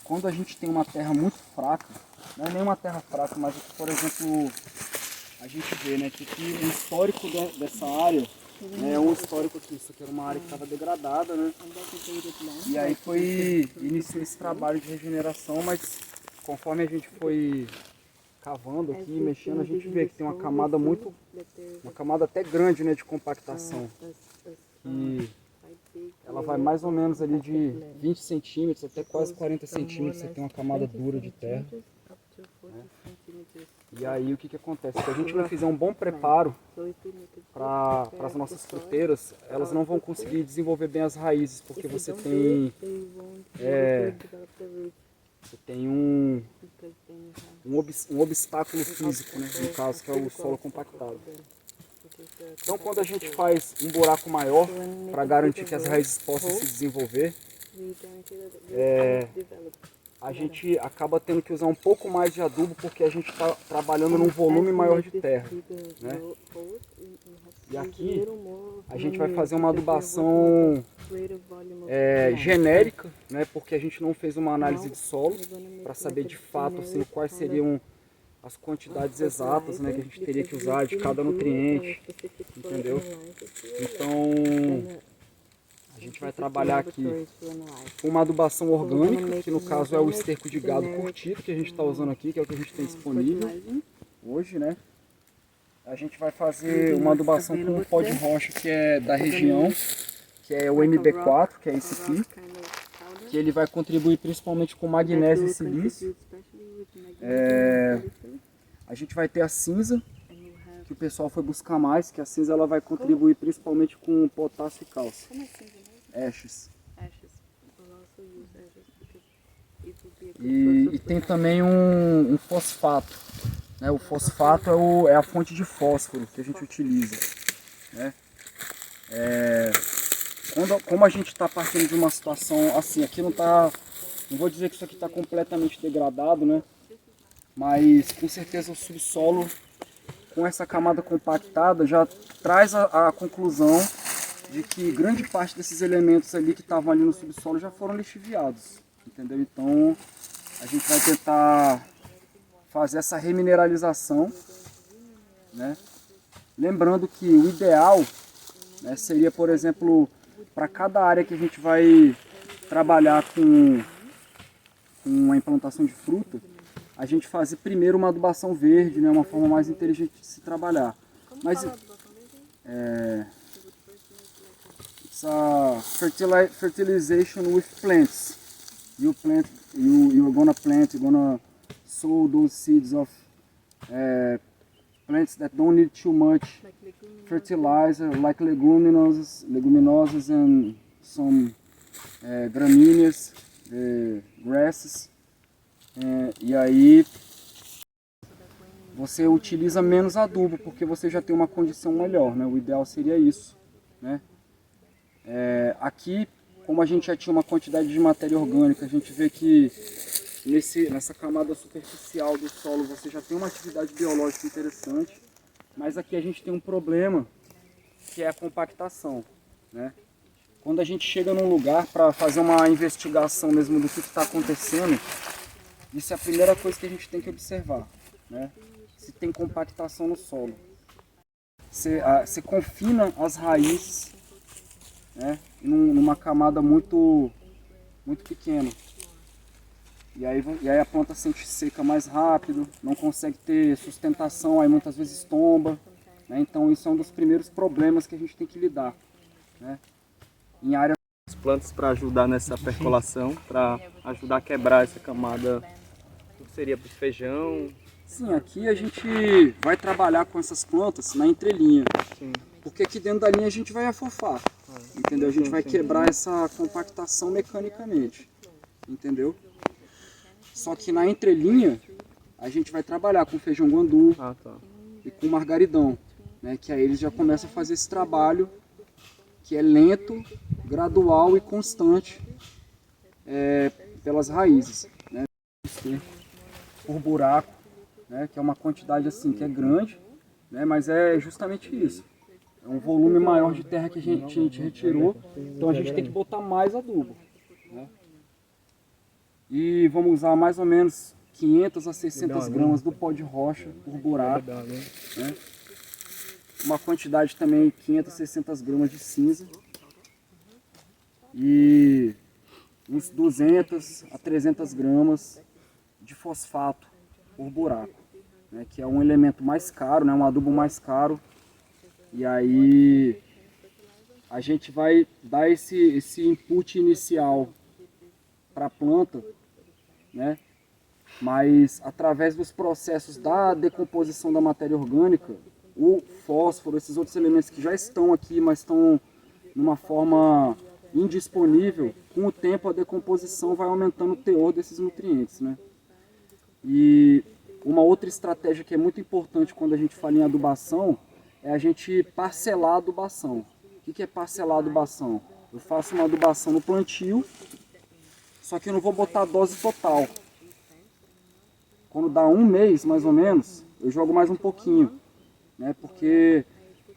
quando a gente tem uma terra muito fraca, não é nem uma terra fraca, mas aqui, por exemplo, a gente vê, né, que aqui o histórico dessa área, né, é um histórico aqui, isso aqui era uma área que estava degradada, né? E aí foi iniciou esse trabalho de regeneração, mas conforme a gente foi cavando aqui, mexendo, a gente vê que tem uma camada até grande, né, de compactação. E ela vai mais ou menos ali de 20 centímetros até quase 40 centímetros, você tem uma camada dura de terra. Né? E aí o que acontece? Se a gente não fizer um bom preparo para as nossas fruteiras, elas não vão conseguir desenvolver bem as raízes, porque você tem um obstáculo físico, né? No caso, que é o solo compactado. Então quando a gente faz um buraco maior para garantir que as raízes possam se desenvolver, a gente acaba tendo que usar um pouco mais de adubo porque a gente está trabalhando num volume maior de terra. Né? E aqui a gente vai fazer uma adubação genérica, né? Porque a gente não fez uma análise de solo para saber de fato assim, quais seriam as quantidades exatas, né, que a gente teria que usar de cada nutriente, entendeu? Então a gente vai trabalhar aqui com uma adubação orgânica, que no caso é o esterco de gado curtido que a gente está usando aqui, que é o que a gente tem disponível hoje, né? A gente vai fazer uma adubação com um pó de rocha que é da região, que é o MB4, que é esse aqui, que ele vai contribuir principalmente com magnésio e silício. A gente vai ter a cinza, que o pessoal foi buscar mais, que a cinza ela vai contribuir principalmente com potássio e cálcio. Como é cinza mesmo? Ashes. Ashes. E tem também um fosfato. Né? O fosfato é a fonte de fósforo que a gente utiliza. Né? Como a gente está partindo de uma situação assim, aqui não vou dizer que isso aqui está completamente degradado, né? Mas com certeza o subsolo, com essa camada compactada, já traz a conclusão de que grande parte desses elementos ali que estavam ali no subsolo já foram lixiviados, entendeu? Então a gente vai tentar fazer essa remineralização, né? Lembrando que o ideal, né, seria, por exemplo, para cada área que a gente vai trabalhar com a implantação de fruta, a gente fazer primeiro uma adubação verde, né, uma forma mais inteligente de se trabalhar. Mas it's a fertilization with plants. You're gonna sow those seeds of plants that don't need too much fertilizer, like leguminosas and some gramíneas, grasses. E aí você utiliza menos adubo porque você já tem uma condição melhor, né? O ideal seria isso, né? Aqui, como a gente já tinha uma quantidade de matéria orgânica, a gente vê que nessa camada superficial do solo você já tem uma atividade biológica interessante, mas aqui a gente tem um problema que é a compactação, né? Quando a gente chega num lugar para fazer uma investigação mesmo do que está acontecendo, isso é a primeira coisa que a gente tem que observar, né? Se tem compactação no solo. Você confina as raízes, né, numa camada muito pequena. E aí a planta sente seca mais rápido, não consegue ter sustentação, aí muitas vezes tomba. Né? Então isso é um dos primeiros problemas que a gente tem que lidar. Né? Em áreas plantas para ajudar nessa percolação, para ajudar a quebrar essa camada. Seria para o feijão? Sim, aqui a gente vai trabalhar com essas plantas na entrelinha. Sim. Porque aqui dentro da linha a gente vai afofar. Entendeu? A gente vai quebrar essa compactação mecanicamente. Entendeu? Só que na entrelinha a gente vai trabalhar com feijão guandu e com margaridão. Né? Que aí eles já começam a fazer esse trabalho que é lento, gradual e constante pelas raízes. Né? Por buraco, né? Que é uma quantidade assim que é grande, né? Mas é justamente isso. É um volume maior de terra que a gente retirou, então a gente tem que botar mais adubo. Né? E vamos usar mais ou menos 500 a 600 gramas do pó de rocha por buraco, né? Uma quantidade também 500 a 600 gramas de cinza e uns 200 a 300 gramas de fosfato por buraco, né? Que é um elemento mais caro, né? Um adubo mais caro. E aí a gente vai dar esse input inicial para a planta, né? Mas através dos processos da decomposição da matéria orgânica, o fósforo, esses outros elementos que já estão aqui, mas estão numa forma indisponível, com o tempo a decomposição vai aumentando o teor desses nutrientes, né? E uma outra estratégia que é muito importante quando a gente fala em adubação é a gente parcelar a adubação. O que é parcelar a adubação? Eu faço uma adubação no plantio, só que eu não vou botar a dose total. Quando dá um mês, mais ou menos, eu jogo mais um pouquinho, né? Porque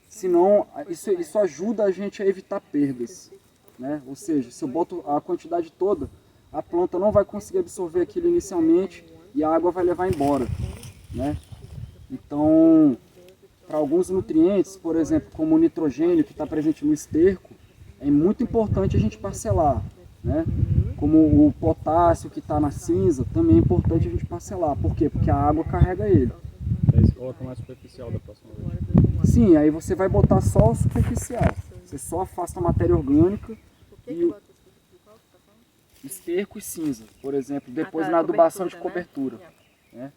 senão isso ajuda a gente a evitar perdas, né? Ou seja, se eu boto a quantidade toda, a planta não vai conseguir absorver aquilo inicialmente e a água vai levar embora, né? Então, para alguns nutrientes, por exemplo, como o nitrogênio que está presente no esterco, é muito importante a gente parcelar, né? Como o potássio que está na cinza, também é importante a gente parcelar. Por quê? Porque a água carrega ele. Aí você coloca mais superficial da próxima vez. Sim, aí você vai botar só o superficial. Você só afasta a matéria orgânica e o esterco e cinza, por exemplo, depois na adubação de cobertura, né?